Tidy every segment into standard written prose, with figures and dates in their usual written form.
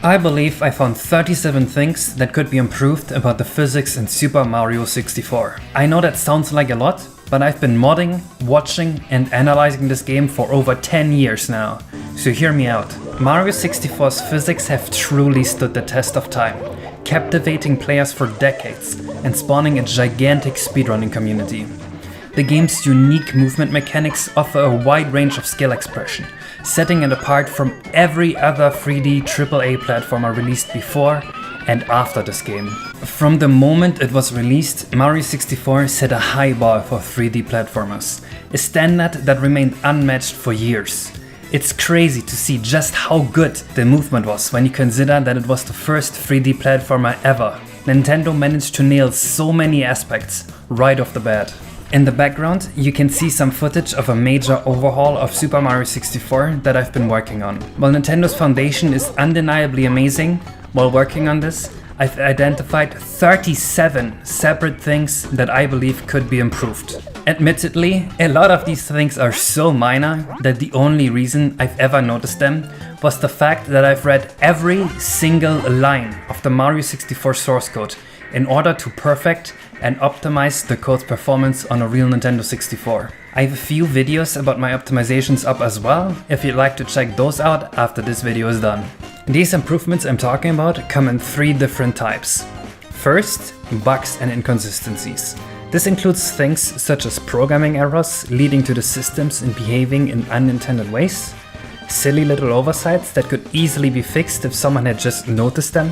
I believe I found 37 things that could be improved about the physics in Super Mario 64. I know that sounds like a lot, but I've been modding, watching and analyzing this game for over 10 years now, so hear me out. Mario 64's physics have truly stood the test of time, captivating players for decades and spawning a gigantic speedrunning community. The game's unique movement mechanics offer a wide range of skill expression, setting it apart from every other 3D AAA platformer released before and after this game. From the moment it was released, Mario 64 set a high bar for 3D platformers, a standard that remained unmatched for years. It's crazy to see just how good the movement was when you consider that it was the first 3D platformer ever. Nintendo managed to nail so many aspects right off the bat. In the background, you can see some footage of a major overhaul of Super Mario 64 that I've been working on. While Nintendo's foundation is undeniably amazing, while working on this, I've identified 37 separate things that I believe could be improved. Admittedly, a lot of these things are so minor that the only reason I've ever noticed them was the fact that I've read every single line of the Mario 64 source code in order to perfect and optimize the code's performance on a real Nintendo 64. I have a few videos about my optimizations up as well, if you'd like to check those out after this video is done. These improvements I'm talking about come in 3 different types. First, bugs and inconsistencies. This includes things such as programming errors leading to the systems in behaving in unintended ways, silly little oversights that could easily be fixed if someone had just noticed them,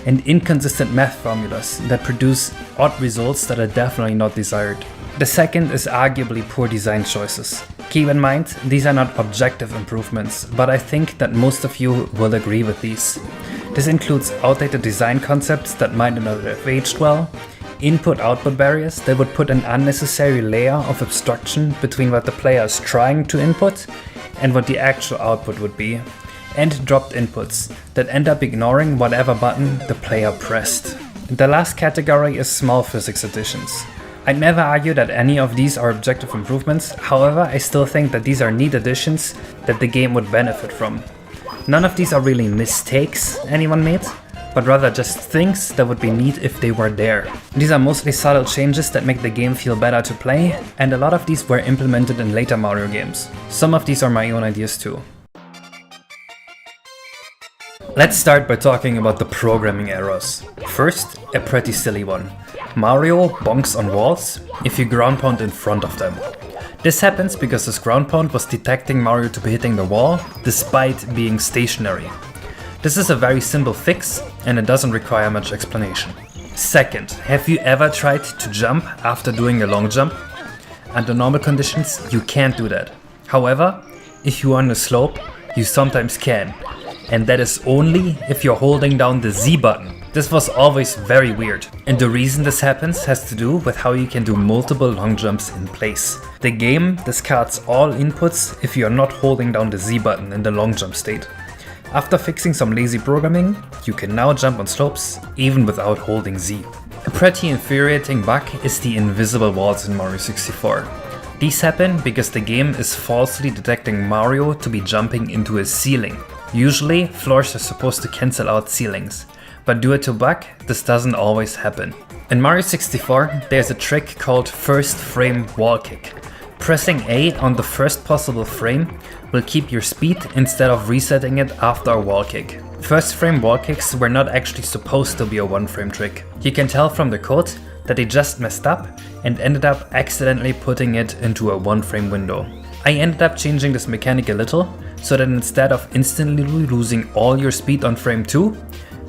and inconsistent math formulas that produce odd results that are definitely not desired. The second is arguably poor design choices. Keep in mind, these are not objective improvements, but I think that most of you will agree with these. This includes outdated design concepts that might not have aged well, input-output barriers that would put an unnecessary layer of obstruction between what the player is trying to input and what the actual output would be, and dropped inputs that end up ignoring whatever button the player pressed. The last category is small physics additions. I'd never argue that any of these are objective improvements, however I still think that these are neat additions that the game would benefit from. None of these are really mistakes anyone made, but rather just things that would be neat if they were there. These are mostly subtle changes that make the game feel better to play, and a lot of these were implemented in later Mario games. Some of these are my own ideas too. Let's start by talking about the programming errors. First, a pretty silly one. Mario bonks on walls if you ground pound in front of them. This happens because this ground pound was detecting Mario to be hitting the wall despite being stationary. This is a very simple fix and it doesn't require much explanation. Second, have you ever tried to jump after doing a long jump? Under normal conditions, you can't do that. However, if you're on a slope, you sometimes can. And that is only if you're holding down the Z button. This was always very weird. And the reason this happens has to do with how you can do multiple long jumps in place. The game discards all inputs if you are not holding down the Z button in the long jump state. After fixing some lazy programming, you can now jump on slopes even without holding Z. A pretty infuriating bug is the invisible walls in Mario 64. These happen because the game is falsely detecting Mario to be jumping into a ceiling. Usually, floors are supposed to cancel out ceilings, but due to bug, this doesn't always happen. In Mario 64, there's a trick called first frame wall kick. Pressing A on the first possible frame will keep your speed instead of resetting it after a wall kick. First frame wall kicks were not actually supposed to be a one frame trick. You can tell from the code that they just messed up and ended up accidentally putting it into a one frame window. I ended up changing this mechanic a little, so that instead of instantly losing all your speed on frame 2,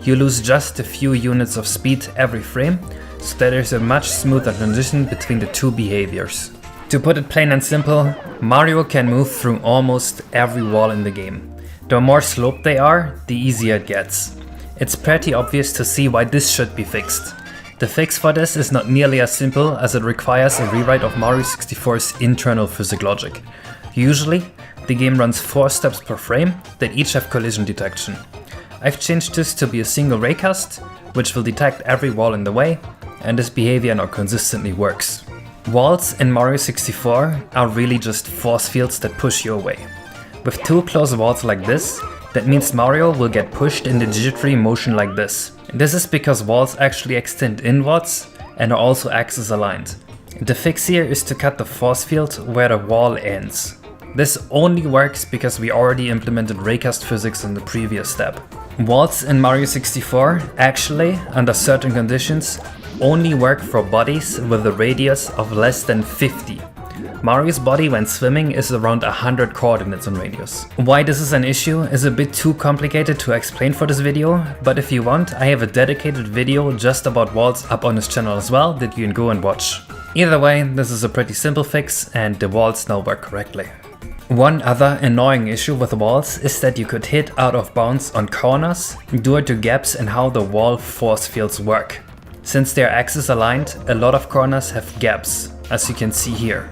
you lose just a few units of speed every frame, so that there's a much smoother transition between the two behaviors. To put it plain and simple, Mario can move through almost every wall in the game. The more sloped they are, the easier it gets. It's pretty obvious to see why this should be fixed. The fix for this is not nearly as simple as it requires a rewrite of Mario 64's internal physics logic. Usually, the game runs 4 steps per frame that each have collision detection. I've changed this to be a single raycast, which will detect every wall in the way, and this behavior now consistently works. Walls in Mario 64 are really just force fields that push you away. With 2 close walls like this, That means Mario will get pushed in the jittery motion like this. This is because walls actually extend inwards and are also axis aligned. The fix here is to cut the force field where the wall ends. This only works because we already implemented raycast physics in the previous step. Walls in Mario 64 actually, under certain conditions, only work for bodies with a radius of less than 50. Mario's body when swimming is around 100 coordinates in radius. Why this is an issue is a bit too complicated to explain for this video, but if you want, I have a dedicated video just about walls up on this channel as well that you can go and watch. Either way, this is a pretty simple fix and the walls now work correctly. One other annoying issue with walls is that you could hit out of bounds on corners due to gaps in how the wall force fields work. Since they are axis aligned, a lot of corners have gaps, as you can see here.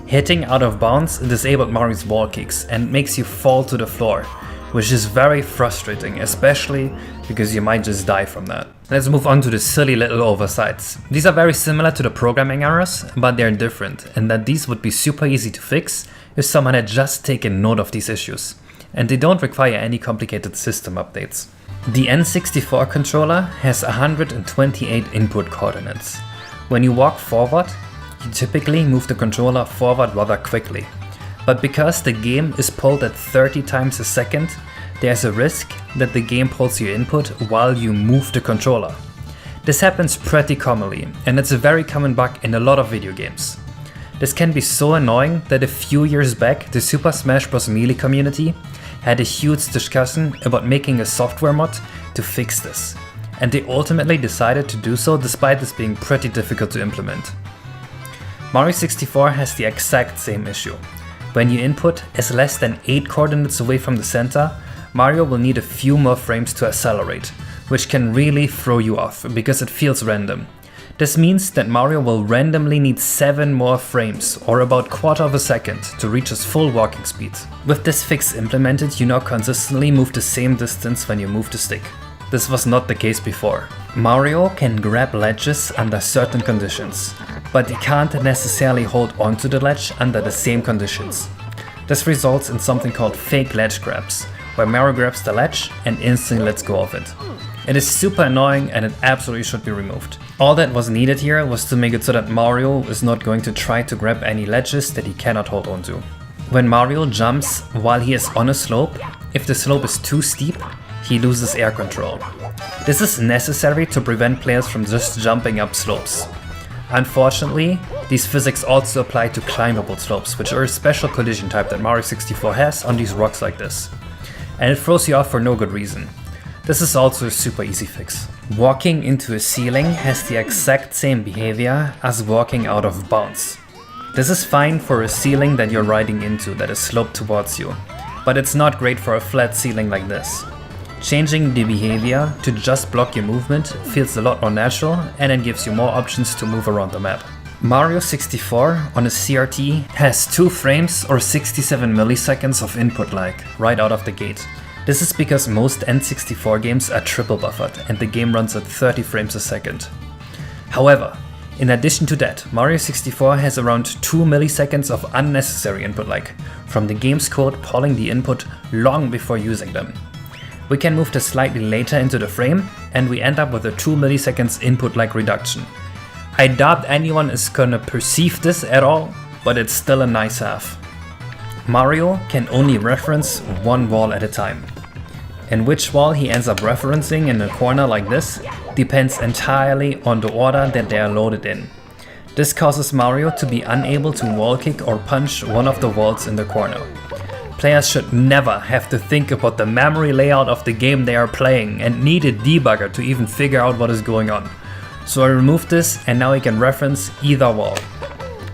Hitting out of bounds disabled Mario's wall kicks and makes you fall to the floor, which is very frustrating, especially because you might just die from that. Let's move on to the silly little oversights. These are very similar to the programming errors, but they're different, and that these would be super easy to fix if someone had just taken note of these issues. And they don't require any complicated system updates. The N64 controller has 128 input coordinates. When you walk forward, you typically move the controller forward rather quickly. But because the game is pulled at 30 times a second, there's a risk that the game pulls your input while you move the controller. This happens pretty commonly, and it's a very common bug in a lot of video games. This can be so annoying that a few years back, the Super Smash Bros. Melee community had a huge discussion about making a software mod to fix this. And they ultimately decided to do so despite this being pretty difficult to implement. Mario 64 has the exact same issue. When your input is less than 8 coordinates away from the center, Mario will need a few more frames to accelerate, which can really throw you off because it feels random. This means that Mario will randomly need 7 more frames, or about quarter of a second, to reach his full walking speed. With this fix implemented, you now consistently move the same distance when you move the stick. This was not the case before. Mario can grab ledges under certain conditions, but he can't necessarily hold onto the ledge under the same conditions. This results in something called fake ledge grabs, where Mario grabs the ledge and instantly lets go of it. It is super annoying and it absolutely should be removed. All that was needed here was to make it so that Mario is not going to try to grab any ledges that he cannot hold onto. When Mario jumps while he is on a slope, if the slope is too steep, he loses air control. This is necessary to prevent players from just jumping up slopes. Unfortunately, these physics also apply to climbable slopes, which are a special collision type that Mario 64 has on these rocks like this. And it throws you off for no good reason. This is also a super easy fix. Walking into a ceiling has the exact same behavior as walking out of bounds. This is fine for a ceiling that you're riding into that is sloped towards you, but it's not great for a flat ceiling like this. Changing the behavior to just block your movement feels a lot more natural and it gives you more options to move around the map. Mario 64 on a CRT has 2 frames or 67 milliseconds of input lag right out of the gate. This is because most N64 games are triple buffered and the game runs at 30 frames a second. However, in addition to that, Mario 64 has around 2 milliseconds of unnecessary input lag from the game's code pulling the input long before using them. We can move this slightly later into the frame and we end up with a 2 milliseconds input lag reduction. I doubt anyone is gonna perceive this at all, but it's still a nice have. Mario can only reference one wall at a time. And which wall he ends up referencing in a corner like this depends entirely on the order that they are loaded in. This causes Mario to be unable to wall kick or punch one of the walls in the corner. Players should never have to think about the memory layout of the game they are playing and need a debugger to even figure out what is going on. So I removed this and now he can reference either wall.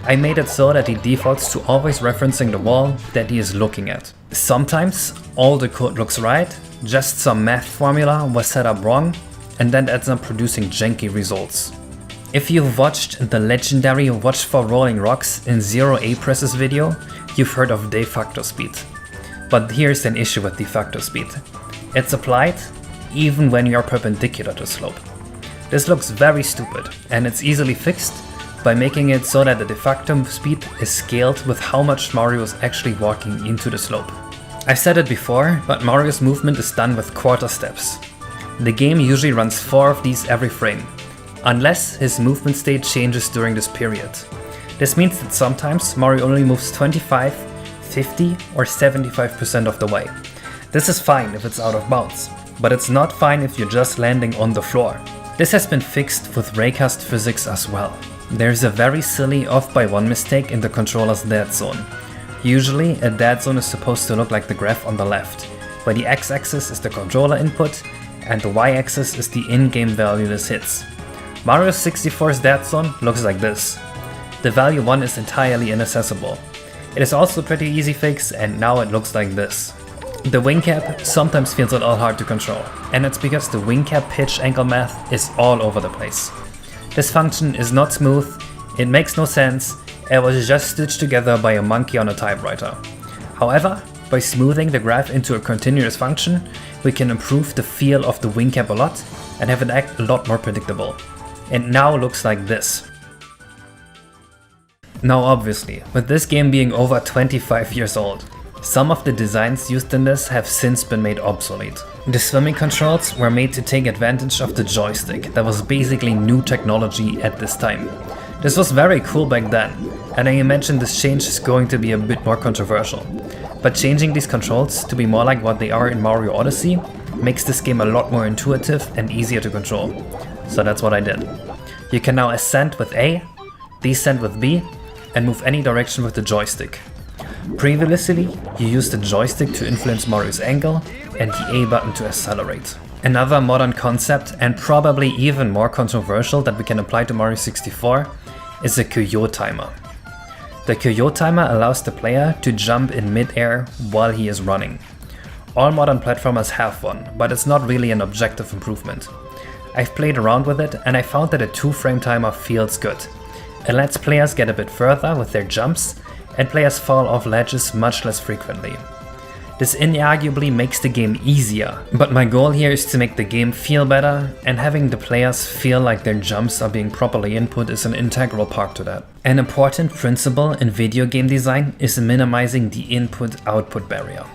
I made it so that he defaults to always referencing the wall that he is looking at. Sometimes all the code looks right, just some math formula was set up wrong, and then ends up producing janky results. If you've watched the legendary Watch for Rolling Rocks in 0 A-Presses video, you've heard of de facto speed. But here's an issue with de facto speed. It's applied even when you're perpendicular to slope. This looks very stupid, and it's easily fixed by making it so that the de facto speed is scaled with how much Mario is actually walking into the slope. I've said it before, but Mario's movement is done with quarter steps. The game usually runs 4 of these every frame, unless his movement state changes during this period. This means that sometimes Mario only moves 25, 50 or 75% of the way. This is fine if it's out of bounds, but it's not fine if you're just landing on the floor. This has been fixed with raycast physics as well. There's a very silly off by 1 mistake in the controller's dead zone. Usually a dead zone is supposed to look like the graph on the left, where the x-axis is the controller input and the y-axis is the in-game value this hits. Mario 64's dead zone looks like this. The value 1 is entirely inaccessible. It is also a pretty easy fix, and now it looks like this. The wing cap sometimes feels a little hard to control, and it's because the wing cap pitch angle math is all over the place. This function is not smooth, it makes no sense, it was just stitched together by a monkey on a typewriter. However, by smoothing the graph into a continuous function, we can improve the feel of the wing cap a lot and have it act a lot more predictable. It now looks like this. Now obviously, with this game being over 25 years old, some of the designs used in this have since been made obsolete. The swimming controls were made to take advantage of the joystick that was basically new technology at this time. This was very cool back then, and I imagine this change is going to be a bit more controversial. But changing these controls to be more like what they are in Mario Odyssey makes this game a lot more intuitive and easier to control. So that's what I did. You can now ascend with A, descend with B, and move any direction with the joystick. Previously, you used the joystick to influence Mario's angle and the A button to accelerate. Another modern concept, and probably even more controversial that we can apply to Mario 64, is a Kaze timer. The Kaze timer allows the player to jump in mid-air while he is running. All modern platformers have one, but it's not really an objective improvement. I've played around with it and I found that a 2-frame timer feels good. It lets players get a bit further with their jumps, and players fall off ledges much less frequently. This inarguably makes the game easier, but my goal here is to make the game feel better, and having the players feel like their jumps are being properly input is an integral part to that. An important principle in video game design is minimizing the input-output barrier.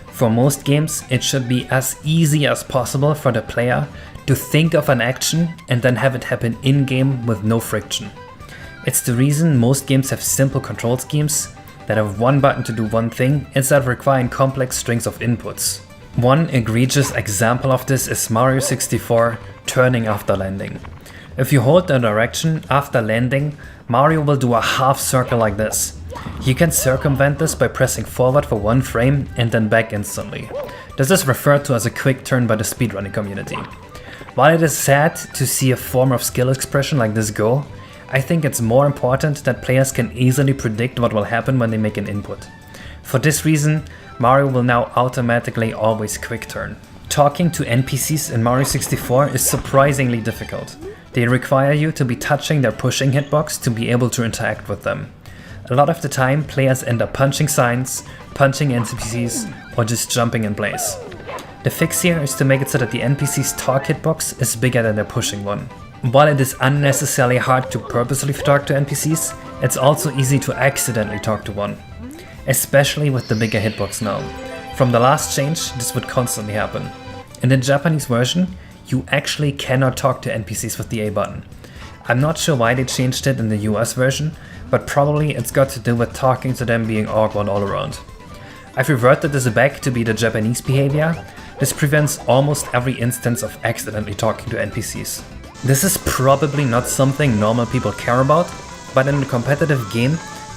For most games, it should be as easy as possible for the player to think of an action and then have it happen in-game with no friction. It's the reason most games have simple control schemes that have one button to do one thing instead of requiring complex strings of inputs. One egregious example of this is Mario 64 turning after landing. If you hold the direction after landing, Mario will do a half circle like this. You can circumvent this by pressing forward for 1 frame and then back instantly. This is referred to as a quick turn by the speedrunning community. While it is sad to see a form of skill expression like this go, I think it's more important that players can easily predict what will happen when they make an input. For this reason, Mario will now automatically always quick turn. Talking to NPCs in Mario 64 is surprisingly difficult. They require you to be touching their pushing hitbox to be able to interact with them. A lot of the time, players end up punching signs, punching NPCs, or just jumping in place. The fix here is to make it so that the NPC's talk hitbox is bigger than their pushing one. While it is unnecessarily hard to purposely talk to NPCs, it's also easy to accidentally talk to one. Especially with the bigger hitbox now. From the last change, this would constantly happen. In the Japanese version, you actually cannot talk to NPCs with the A button. I'm not sure why they changed it in the US version, but probably it's got to do with talking to them being awkward all around. I've reverted this back to be the Japanese behavior. This prevents almost every instance of accidentally talking to NPCs. This is probably not something normal people care about, but in a competitive game,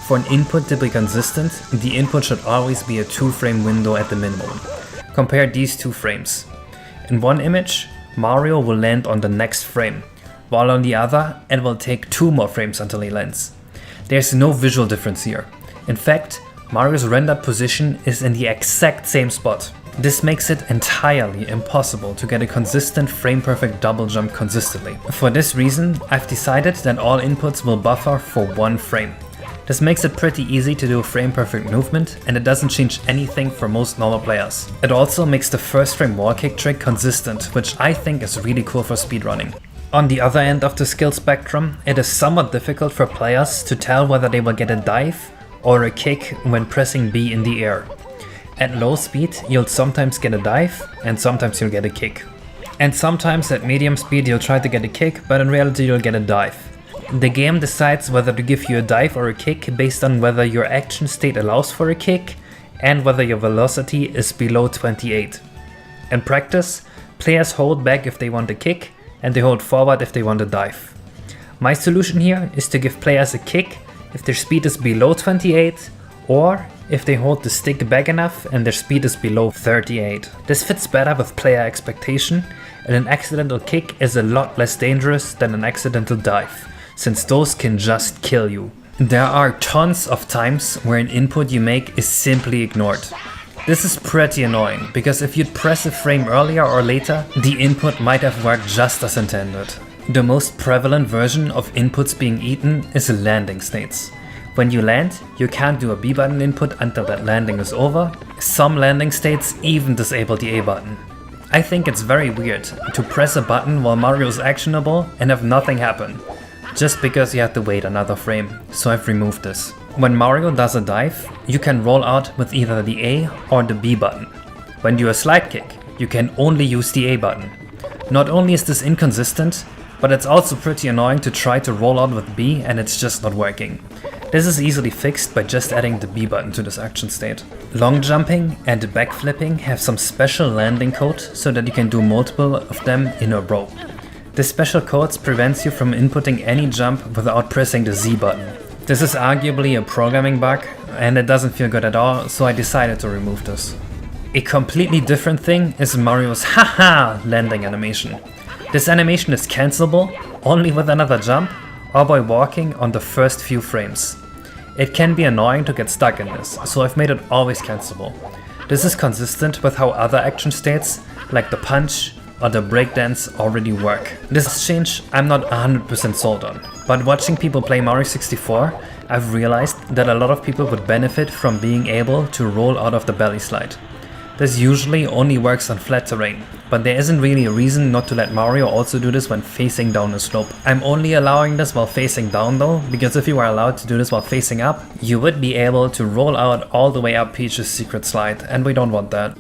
for an input to be consistent, the input should always be a 2-frame window at the minimum. Compare these 2 frames. In one image, Mario will land on the next frame, while on the other, it will take 2 more frames until he lands. There's no visual difference here. In fact, Mario's rendered position is in the exact same spot. This makes it entirely impossible to get a consistent frame-perfect double jump consistently. For this reason, I've decided that all inputs will buffer for 1 frame. This makes it pretty easy to do a frame-perfect movement, and it doesn't change anything for most normal players. It also makes the first frame wall kick trick consistent, which I think is really cool for speedrunning. On the other end of the skill spectrum, it is somewhat difficult for players to tell whether they will get a dive or a kick when pressing B in the air. At low speed, you'll sometimes get a dive, and sometimes you'll get a kick. And sometimes at medium speed you'll try to get a kick, but in reality you'll get a dive. The game decides whether to give you a dive or a kick based on whether your action state allows for a kick and whether your velocity is below 28. In practice, players hold back if they want a kick and they hold forward if they want a dive. My solution here is to give players a kick if their speed is below 28 or if they hold the stick back enough and their speed is below 38. This fits better with player expectation, and an accidental kick is a lot less dangerous than an accidental dive, since those can just kill you. There are tons of times where an input you make is simply ignored. This is pretty annoying, because if you'd press a frame earlier or later, the input might have worked just as intended. The most prevalent version of inputs being eaten is landing states. When you land, you can't do a B button input until that landing is over. Some landing states even disable the A button. I think it's very weird to press a button while Mario is actionable and have nothing happen, just because you have to wait another frame, so I've removed this. When Mario does a dive, you can roll out with either the A or the B button. When you do a slide kick, you can only use the A button. Not only is this inconsistent, but it's also pretty annoying to try to roll out with B and it's just not working. This is easily fixed by just adding the B button to this action state. Long jumping and backflipping have some special landing code so that you can do multiple of them in a row. This special code prevents you from inputting any jump without pressing the Z button. This is arguably a programming bug and it doesn't feel good at all, so I decided to remove this. A completely different thing is Mario's haha landing animation. This animation is cancelable only with another jump or by walking on the first few frames. It can be annoying to get stuck in this, so I've made it always cancelable. This is consistent with how other action states, like the punch or the breakdance, already work. This change I'm not 100% sold on, but watching people play Mario 64, I've realized that a lot of people would benefit from being able to roll out of the belly slide. This usually only works on flat terrain, but there isn't really a reason not to let Mario also do this when facing down a slope. I'm only allowing this while facing down though, because if you were allowed to do this while facing up, you would be able to roll out all the way up Peach's secret slide, and we don't want that.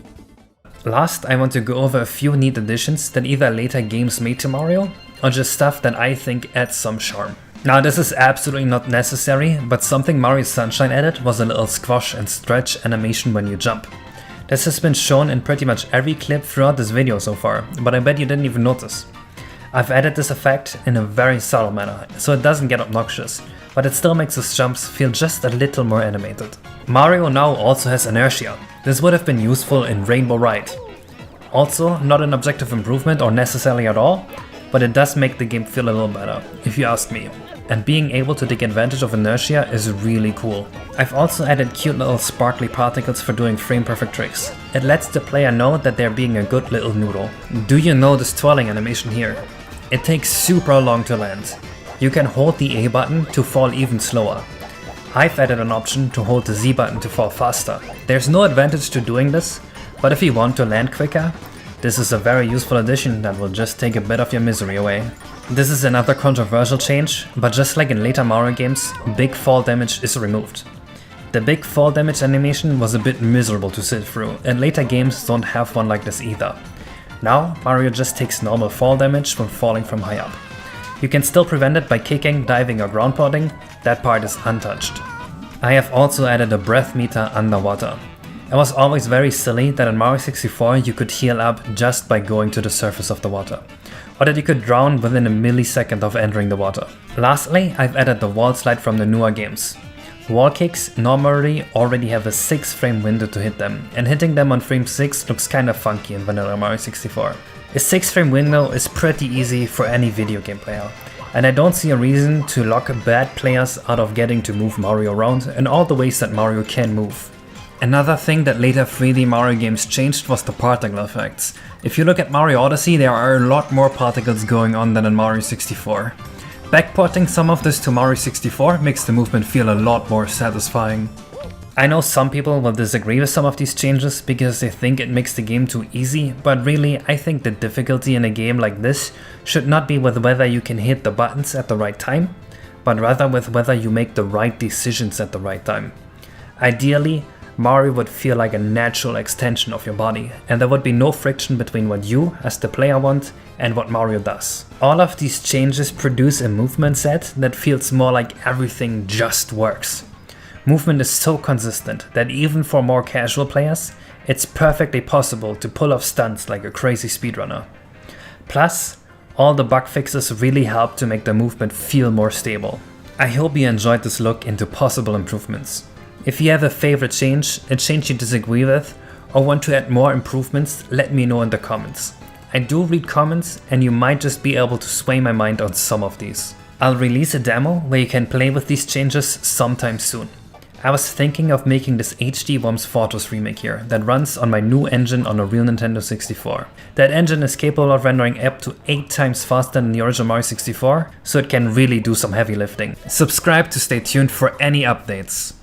Last, I want to go over a few neat additions that either later games made to Mario, or just stuff that I think adds some charm. Now this is absolutely not necessary, but something Mario Sunshine added was a little squash and stretch animation when you jump. This has been shown in pretty much every clip throughout this video so far, but I bet you didn't even notice. I've added this effect in a very subtle manner, so it doesn't get obnoxious, but it still makes his jumps feel just a little more animated. Mario now also has inertia. This would have been useful in Rainbow Ride. Also, not an objective improvement or necessarily at all, but it does make the game feel a little better, if you ask me. And being able to take advantage of inertia is really cool. I've also added cute little sparkly particles for doing frame perfect tricks. It lets the player know that they're being a good little noodle. Do you know this twirling animation here? It takes super long to land. You can hold the A button to fall even slower. I've added an option to hold the Z button to fall faster. There's no advantage to doing this, but if you want to land quicker, this is a very useful addition that will just take a bit of your misery away. This is another controversial change, but just like in later Mario games, big fall damage is removed. The big fall damage animation was a bit miserable to sit through, and later games don't have one like this either. Now, Mario just takes normal fall damage when falling from high up. You can still prevent it by kicking, diving or ground pounding, that part is untouched. I have also added a breath meter underwater. It was always very silly that in Mario 64 you could heal up just by going to the surface of the water, or that you could drown within a millisecond of entering the water. Lastly, I've added the wall slide from the newer games. Wall kicks normally already have a 6 frame window to hit them, and hitting them on frame 6 looks kinda funky in vanilla Mario 64. A 6 frame window is pretty easy for any video game player, and I don't see a reason to lock bad players out of getting to move Mario around in all the ways that Mario can move. Another thing that later 3D Mario games changed was the particle effects. If you look at Mario Odyssey, there are a lot more particles going on than in Mario 64. Backporting some of this to Mario 64 makes the movement feel a lot more satisfying. I know some people will disagree with some of these changes because they think it makes the game too easy, but really I think the difficulty in a game like this should not be with whether you can hit the buttons at the right time, but rather with whether you make the right decisions at the right time. Ideally, Mario would feel like a natural extension of your body, and there would be no friction between what you, as the player, want and what Mario does. All of these changes produce a movement set that feels more like everything just works. Movement is so consistent that even for more casual players, it's perfectly possible to pull off stunts like a crazy speedrunner. Plus, all the bug fixes really help to make the movement feel more stable. I hope you enjoyed this look into possible improvements. If you have a favorite change, a change you disagree with, or want to add more improvements, let me know in the comments. I do read comments, and you might just be able to sway my mind on some of these. I'll release a demo where you can play with these changes sometime soon. I was thinking of making this HD Worms Fortress remake here that runs on my new engine on a real Nintendo 64. That engine is capable of rendering up to 8 times faster than the original Mario 64, so it can really do some heavy lifting. Subscribe to stay tuned for any updates.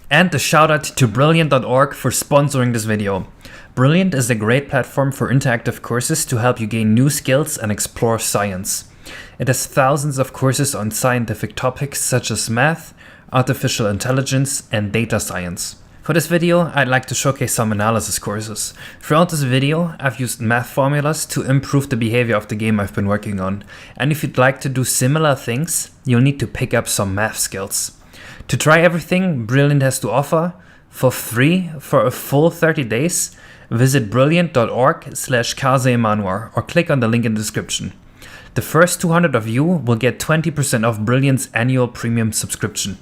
And a shout out to Brilliant.org for sponsoring this video. Brilliant is a great platform for interactive courses to help you gain new skills and explore science. It has thousands of courses on scientific topics such as math, artificial intelligence, and data science. For this video, I'd like to showcase some analysis courses. Throughout this video, I've used math formulas to improve the behavior of the game I've been working on. And if you'd like to do similar things, you'll need to pick up some math skills. To try everything Brilliant has to offer, for free for a full 30 days, visit brilliant.org/Kaze Emanuar or click on the link in the description. The first 200 of you will get 20% off Brilliant's annual premium subscription.